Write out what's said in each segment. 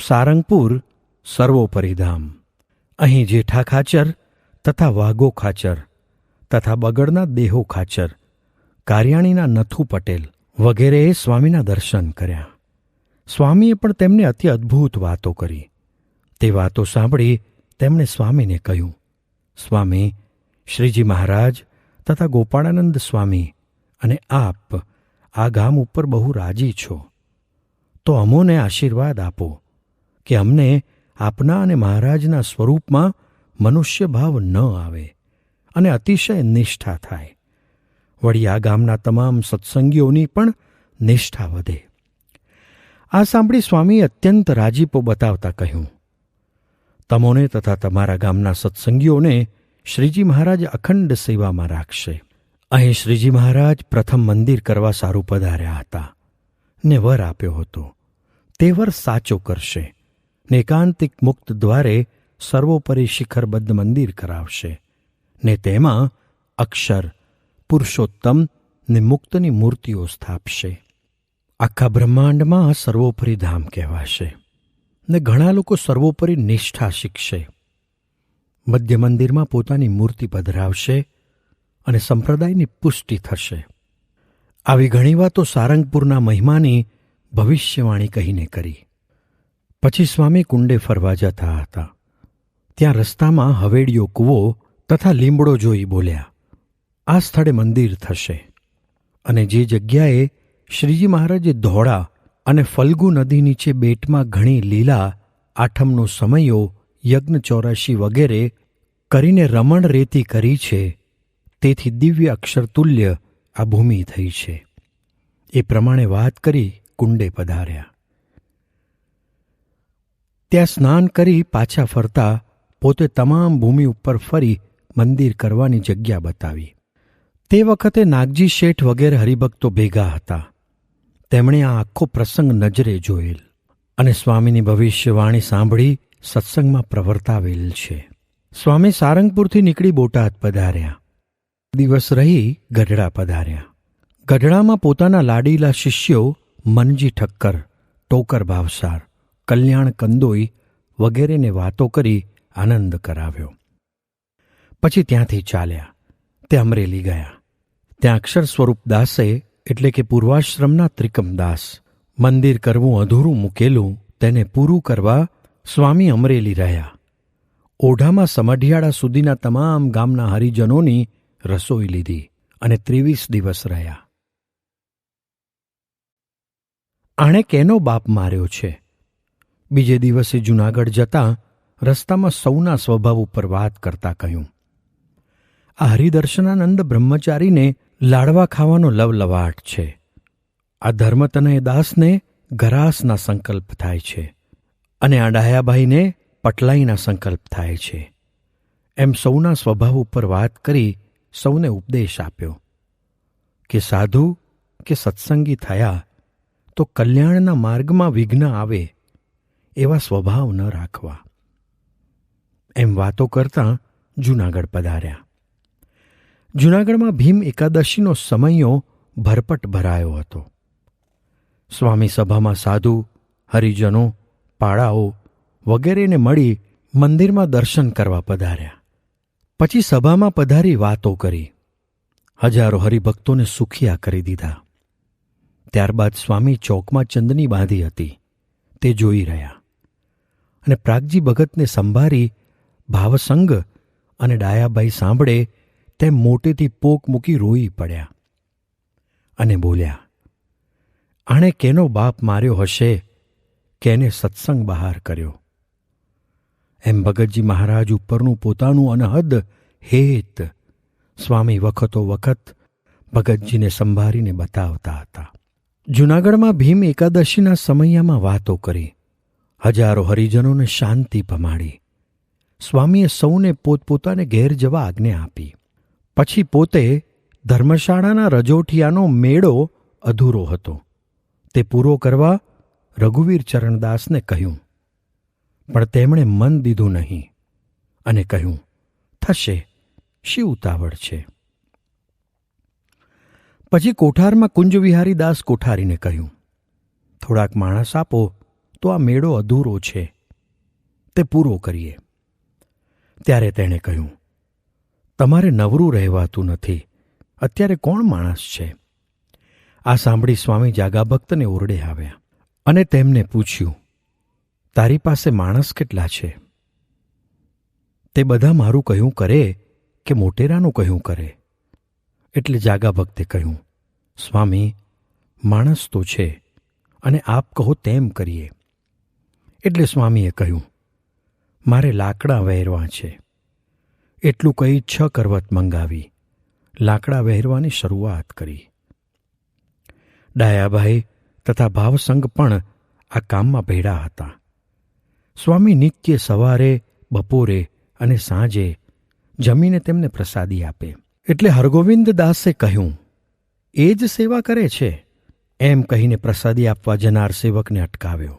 સારંગપુર સર્વોપરી ધામ. અહીં જેઠા ખાચર તથા વાઘો ખાચર તથા બગડના દેહો ખાચર, કારિયાણીના નથુ પટેલ વગેરેએ સ્વામીના દર્શન કર્યા. સ્વામીએ પણ તેમને અતિ અદ્ભુત વાતો કરી. તે વાતો સાંભળી તેમણે સ્વામીને કહ્યું, સ્વામી, શ્રીજી મહારાજ તથા ગોપાળાનંદ સ્વામી અને આપ આ ગામ ઉપર બહુ રાજી છો, તો અમોને આશીર્વાદ આપો કે અમને આપના અને મહારાજના સ્વરૂપમાં મનુષ્ય ભાવ ન આવે અને અતિશય નિષ્ઠા થાય. વળી આ ગામના તમામ સત્સંગીઓની પણ નિષ્ઠા વધે. આ સાંભળી સ્વામીએ અત્યંત રાજીપો બતાવતા કહ્યું, તમોને તથા તમારા ગામના સત્સંગીઓને શ્રીજી મહારાજ અખંડ સેવામાં રાખશે. અહીં શ્રીજી મહારાજ પ્રથમ મંદિર કરવા સારું પધાર્યા હતા ને વર આપ્યો હતો. તે વર સાચો કરશે ને એકાંતિક મુક્ત દ્વારે સર્વોપરી શિખરબદ્ધ મંદિર કરાવશે ને તેમાં અક્ષર, પુરુષોત્તમ ને મુક્તની મૂર્તિઓ સ્થાપશે. આખા બ્રહ્માંડમાં આ સર્વોપરી ધામ કહેવાશે ને ઘણા લોકો સર્વોપરી નિષ્ઠા શીખશે. મધ્ય મંદિરમાં પોતાની મૂર્તિ પધરાવશે અને સંપ્રદાયની પુષ્ટિ થશે. આવી ઘણી વાતો સારંગપુરના મહિમાની ભવિષ્યવાણી કહીને કરી. પછી સ્વામી કુંડે ફરવા જતા હતા. ત્યાં રસ્તામાં હવેડીયો કૂવો તથા લીમડો જોઈ બોલ્યા, આ સ્થળે મંદિર થશે. અને જે જગ્યાએ શ્રીજી મહારાજે ધોળા અને ફલ્ગુ નદી નીચે બેટમાં ઘણી લીલા, આઠમનો સમયો, યજ્ઞ 84 વગેરે કરીને રમણ રેતી કરી છે, તેથી દિવ્ય અક્ષરતુલ્ય આ ભૂમિ થઈ છે. એ પ્રમાણે વાત કરી કુંડે પધાર્યા. ત્યાં સ્નાન કરી પાછા ફરતા પોતે તમામ ભૂમિ ઉપર ફરી મંદિર કરવાની જગ્યા બતાવી. તે વખતે નાગજી શેઠ વગેરે હરિભક્તો ભેગા હતા. તેમણે આ આખો પ્રસંગ નજરે જોયેલ અને સ્વામીની ભવિષ્યવાણી સાંભળી સત્સંગમાં પ્રવર્તાવેલ છે. સ્વામી સારંગપુરથી નીકળી બોટાદ પધાર્યા. દિવસ રહી ગઢડા પધાર્યા. ગઢડામાં પોતાના લાડીલા શિષ્યો મનજી ઠક્કર, ટોકર ભાવસાર, કલ્યાણ કંદોઈ વગેરેને વાતો કરી આનંદ કરાવ્યો. પછી ત્યાંથી ચાલ્યા તે અમરેલી ગયા. ત્યાં અક્ષર સ્વરૂપ દાસે એટલે કે પૂર્વાશ્રમના ત્રિકમદાસ મંદિર કરવું અધૂરું મૂકેલું તેને પૂરું કરવા સ્વામી અમરેલી રહ્યા. ઓઢામાં સમઢિયાળા સુધીના તમામ ગામના હરિજનોની રસોઈ લીધી અને 23 દિવસ રહ્યા. આણે કેનો બાપ માર્યો છે? બીજે દિવસે જૂનાગઢ જતાં રસ્તામાં સૌના સ્વભાવ ઉપર વાત કરતા કહ્યું, આ હરિદર્શનાનંદ બ્રહ્મચારીને લાડવા ખાવાનો લવલવાટ છે. આ ધર્મતનય દાસને ગરાસના સંકલ્પ થાય છે અને આ ડાયાભાઈને પટલાઈના સંકલ્પ થાય છે. એમ સૌના સ્વભાવ ઉપર વાત કરી સૌને ઉપદેશ આપ્યો કે સાધુ કે સત્સંગી થયા તો કલ્યાણના માર્ગમાં વિઘ્ન આવે એવા સ્વભાવ ન રાખવા. એમ વાતો કરતાં જૂનાગઢ પધાર્યા. જૂનાગઢમાં ભીમ એકાદશીનો સમયો ભરપટ ભરાયો હતો. સ્વામી સભામાં સાધુ, હરિજનો, પાડાઓ વગેરેને મળી મંદિરમાં દર્શન કરવા પધાર્યા. પછી સભામાં પધારી વાતો કરી. હજારો હરિભક્તોને સુખિયા કરી દીધા. ત્યારબાદ સ્વામી ચોકમાં ચંદની બાંધી હતી તે જોઈ રહ્યા અને પ્રાગજી ભગતને સંભારી ભાવસંગ અને ડાયાભાઈ સાંભળે તેમ મોટેથી પોક મૂકી રોઈ પડ્યા અને બોલ્યા, આણે કેનો બાપ માર્યો હશે, કેને સત્સંગ બહાર કર્યો? એમ ભગતજી મહારાજ ઉપરનું પોતાનું અનહદ હેત સ્વામી વખતો વખત ભગતજીને સંભાળીને બતાવતા હતા. જૂનાગઢમાં ભીમ એકાદશીના સમયમાં વાતો કરી. હજારો હરિજનોને શાંતિ પમાડી. સ્વામીએ સૌને પોતપોતાને ઘેર જવા આજ્ઞા આપી. પછી પોતે ધર્મશાળાના રજોઠિયાનો મેળો અધૂરો હતો તે પૂરો કરવા રઘુવીર ચરણદાસને કહ્યું, પણ તેમણે મન દીધું નહીં અને કહ્યું, થશે, શી ઉતાવળ છે. પછી કોઠારમાં કુંજવિહારી દાસ કોઠારીને કહ્યું, થોડાક માણસ આપો તો આ મેળો અધૂરો છે, તે પૂરો કરીએ. ત્યારે તેણે કહ્યું, તમારે નવરું રહેવાતું નથી, અત્યારે કોણ માણસ છે? આ સાંભળી સ્વામી જાગાભક્તને ઓરડે આવ્યા અને તેમને પૂછ્યું, તારી પાસે માણસ કેટલા છે? તે બધા મારું કહ્યું કરે કે મોટેરાનું કહ્યું કરે? એટલે જાગાભક્તે કહ્યું, સ્વામી, માણસ તો છે અને આપ કહો તેમ કરીએ. એટલે સ્વામીએ કહ્યું, મારે લાકડા વહેરવા છે. એટલું કહી 6 કરવત મંગાવી લાકડા વહેરવાની શરૂઆત કરી. ડાયાભાઈ તથા ભાવસંગ પણ આ કામમાં ભેળા હતા. સ્વામી નિત્ય સવારે, બપોરે અને સાંજે જમીને તેમને પ્રસાદી આપે. એટલે હરગોવિંદ દાસે કહ્યું, એ જ સેવા કરે છે, એમ કહીને પ્રસાદી આપવા જનાર સેવકને અટકાવ્યો.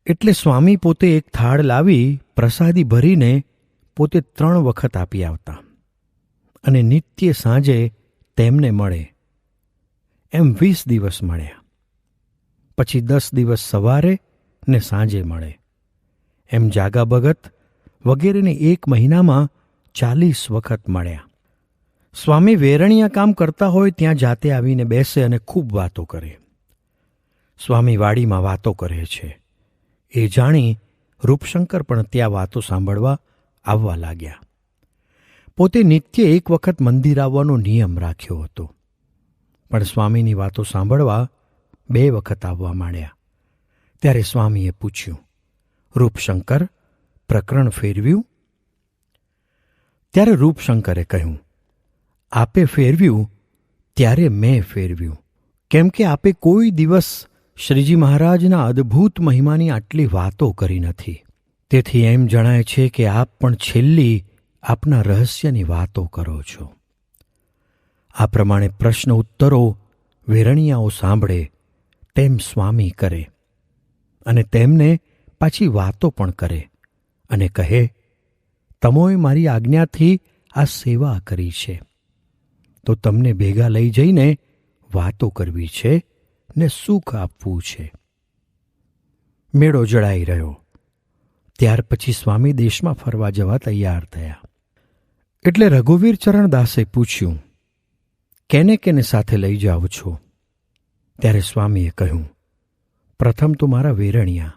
એટલે સ્વામી પોતે એક થાળ લાવી પ્રસાદી ભરીને પોતે 3 વખત આપી આવતા અને નિત્ય સાંજે તેમને મળે. એમ 20 દિવસ મળ્યા. પછી 10 દિવસ સવારે ને સાંજે મળે. એમ જાગા ભગત વગેરેને 1 મહિનામાં 40 વખત મળ્યા. સ્વામી વેરણિયા કામ કરતા હોય ત્યાં જાતે આવીને બેસે અને ખૂબ વાતો કરે. સ્વામી વાડીમાં વાતો કરે છે એ જાણી રૂપશંકર પણ ત્યાં વાતો સાંભળવા આવવા લાગ્યા. પોતે નિત્ય 1 વખત મંદિર આવવાનો નિયમ રાખ્યો હતો, પણ સ્વામીની વાતો સાંભળવા 2 વખત આવવા માંડ્યા. ત્યારે સ્વામીએ પૂછ્યું, રૂપશંકર, પ્રકરણ ફેરવ્યું? ત્યારે રૂપશંકરે કહ્યું, આપે ફેરવ્યું ત્યારે મેં ફેરવ્યું, કેમ કે આપે કોઈ દિવસ શ્રીજી મહારાજના અદ્ભુત મહિમાની આટલી વાતો કરી નથી. તેથી એમ જણાય છે કે આપ પણ છેલ્લી આપના રહસ્યની વાતો કરો છો. આ પ્રમાણે પ્રશ્ન ઉત્તરો વેરણિયાઓ સાંભળે તેમ સ્વામી કરે અને તેમને પાછી વાતો પણ કરે અને કહે, તમોએ મારી આજ્ઞાથી આ સેવા કરી છે, તો તમને ભેગા લઈ જઈને વાતો કરવી છે ને સુખ આપવું છે. મેળો જળાઈ રહ્યો. ત્યાર પછી સ્વામી દેશમાં ફરવા જવા તૈયાર થયા. એટલે રઘુવીર ચરણ દાસે પૂછ્યું, કેને કેને સાથે લઈ જાઓ છો? ત્યારે સ્વામીએ કહ્યું, પ્રથમ તો મારા વેરણિયા.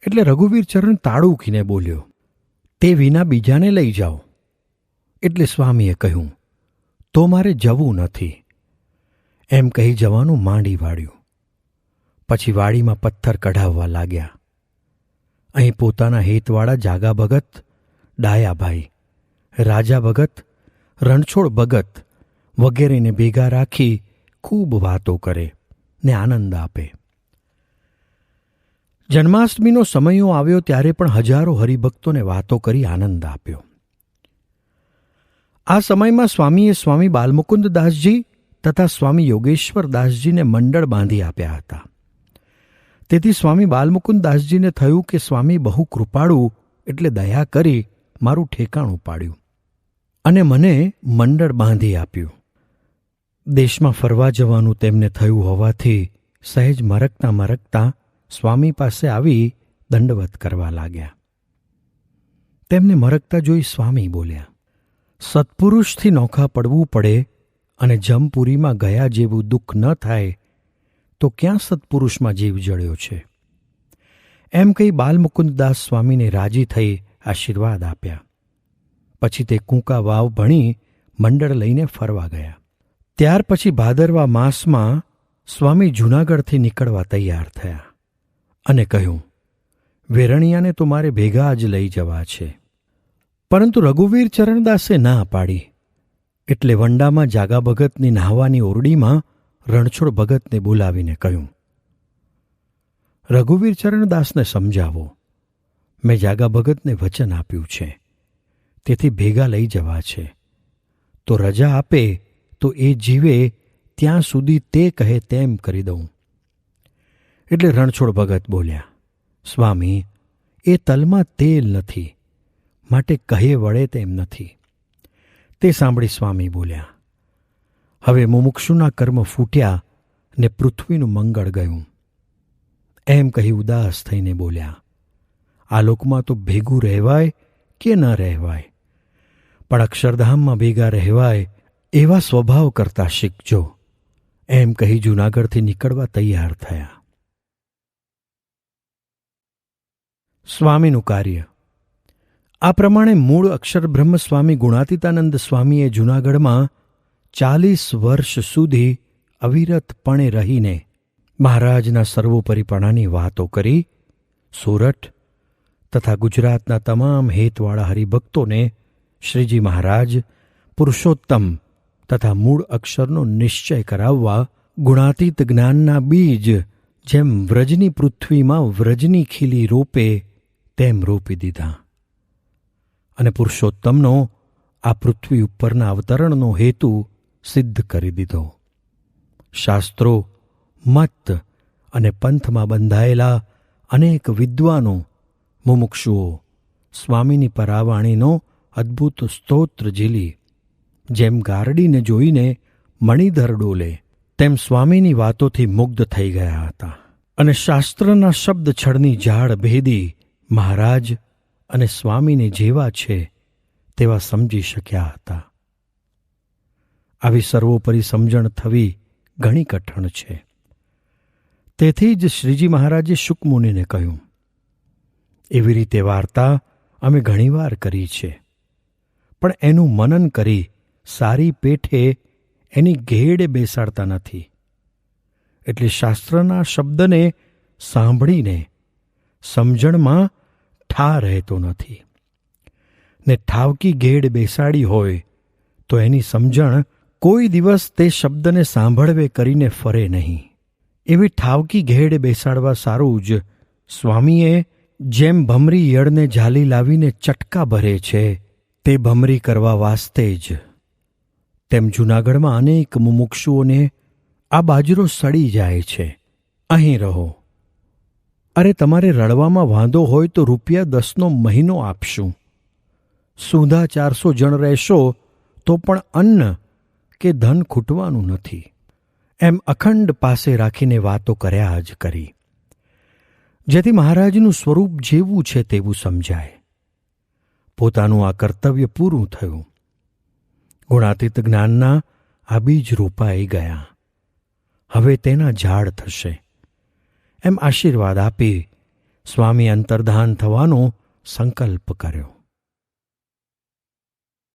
એટલે રઘુવીર ચરણ તાળુકીને બોલ્યો, તે વિના બીજાને લઈ જાઓ. એટલે સ્વામીએ કહ્યું, તો મારે જવું નથી. એમ કહી જવાનું માંડી વાળ્યું. પછી વાડીમાં પથ્થર કઢાવવા લાગ્યા. અહીં પોતાના હેતવાળા જાગા ભગત, ડાયાભાઈ, રાજા ભગત, રણછોડ ભગત વગેરેને ભેગા રાખી ખૂબ વાતો કરે ને આનંદ આપે. જન્માષ્ટમીનો સમયો આવ્યો ત્યારે પણ હજારો હરિભક્તોને વાતો કરી આનંદ આપ્યો. આ સમયમાં સ્વામીએ સ્વામી બાલમુકુંદ દાસજી તથા સ્વામી યોગેશ્વર દાસજીને મંડળ બાંધી આપ્યા હતા. તેથી સ્વામી બાલમુકુંદ દાસજીને થયું કે સ્વામી બહુ કૃપાળુ એટલે દયા કરી મારું ઠેકાણું પાડ્યું અને મને મંડળ બાંધી આપ્યું. દેશમાં ફરવા જવાનું તેમને થયું હોવાથી સહેજ મરકતા મરકતા સ્વામી પાસે આવી દંડવત કરવા લાગ્યા. તેમને મરકતા જોઈ સ્વામી બોલ્યા, સત્પુરુષથી નોખા પડવું પડે અને જમપુરીમાં ગયા જેવું દુઃખ ન થાય તો ક્યાં સત્પુરુષમાં જીવ જળ્યો છે? એમ કહી બાલમુકુંદદાસ સ્વામીને રાજી થઈ આશીર્વાદ આપ્યા. પછી તે કૂંકા વાવ ભણી મંડળ લઈને ફરવા ગયા. ત્યાર પછી ભાદરવા માસમાં સ્વામી જૂનાગઢથી નીકળવા તૈયાર થયા અને કહ્યું, વેરણિયાને તો મારે ભેગા જ લઈ જવા છે. પરંતુ રઘુવીર ચરણદાસે ના પાડી. એટલે વંડામાં જાગા ભગતની નાહવાની ઓરડીમાં રણછોડ ભગતને બોલાવીને કહ્યું, રઘુવીર ચરણદાસને સમજાવો, મેં જાગા ભગતને વચન આપ્યું છે, તેથી ભેગા લઈ જવા છે, તો રજા આપે તો એ જીવે ત્યાં સુધી તે કહે તેમ કરી દઉં. એટલે રણછોડ ભગત બોલ્યા, સ્વામી, એ તલમાં તેલ નથી, માટે કહે વળે તેમ નથી. તે સાંભળી સ્વામી બોલ્યા, હવે મુમુક્ષુના કર્મ ફૂટ્યા ને પૃથ્વીનું મંગળ ગયું. એમ કહી ઉદાસ થઈને બોલ્યા, આ લોકમાં તો ભેગું રહેવાય કે ન રહેવાય, પણ અક્ષરધામમાં ભેગા રહેવાય એવા સ્વભાવ કરતા શીખજો. એમ કહી જૂનાગઢથી નીકળવા તૈયાર થયા. સ્વામીનું કાર્ય. આ પ્રમાણે મૂળ અક્ષરબ્રહ્મ સ્વામી ગુણાતીતાનંદ સ્વામીએ જૂનાગઢમાં 40 વર્ષ સુધી અવિરતપણે રહીને મહારાજના સર્વોપરીપણાની વાતો કરી સોરઠ તથા ગુજરાતના તમામ હેતવાળા હરિભક્તોને શ્રીજી મહારાજ પુરુષોત્તમ તથા મૂળ અક્ષરનો નિશ્ચય કરાવવા ગુણાતીત જ્ઞાનના બીજ જેમ વ્રજની પૃથ્વીમાં વ્રજની ખીલી રોપે તેમ રોપી દીધા અને પુરુષોત્તમનો આ પૃથ્વી ઉપરના અવતરણનો હેતુ સિદ્ધ કરી દીધો. શાસ્ત્રો, મત અને પંથમાં બંધાયેલા અનેક વિદ્વાનો, મુમુક્ષુઓ સ્વામીની પરાવાણીનો અદ્ભુત સ્તોત્ર ઝીલી જેમ ગારડીને જોઈને મણિધર ડોલે તેમ સ્વામીની વાતોથી મુગ્ધ થઈ ગયા હતા અને શાસ્ત્રના શબ્દ છળની ઝાડ ભેદી મહારાજ અને સ્વામીને જેવા છે તેવા સમજી શક્યા હતા. આવી સર્વોપરી સમજણ થવી ઘણી કઠણ છે. તેથી જ શ્રીજી મહારાજે શુકમુનિને કહ્યું, એવી રીતે વાર્તા અમે ઘણીવાર કરી છે, પણ એનું મનન કરી સારી પેઠે એની ઘેડે બેસાડતા નથી. એટલે શાસ્ત્રના શબ્દને સાંભળીને સમજણમાં ઠા રહેતો નથી ને ઠાવકી ઘેડ બેસાડી હોય તો એની સમજણ કોઈ દિવસ તે શબ્દને સાંભળવે કરીને ફરે નહીં. એવી ઠાવકી ઘેડ બેસાડવા સારું જ સ્વામીએ જેમ ભમરી યળને ઝાલી લાવીને ચટકા ભરે છે તે ભમરી કરવા વાસ્તે જ, તેમ જૂનાગઢમાં અનેક મુમુક્ષુઓને આ બાજરો સડી જાય છે, અહીં રહો. અરે તમારે રડવામાં વાંધો હોય તો ₹10 મહિનો આપશું. સુધા 400 જણ રહેશો તો પણ અન્ન કે ધન ખૂટવાનું નથી. એમ અખંડ પાસે રાખીને વાતો કર્યા જ કરી, જેથી મહારાજનું સ્વરૂપ જેવું છે તેવું સમજાય. પોતાનું આ કર્તવ્ય પૂરું થયું. ગુણાતીત જ્ઞાનના આ બીજ રોપાઈ ગયા. હવે તેના ઝાડ થશે. એમ આશીર્વાદ આપી સ્વામી અંતર્ધાન થવાનો સંકલ્પ કર્યો.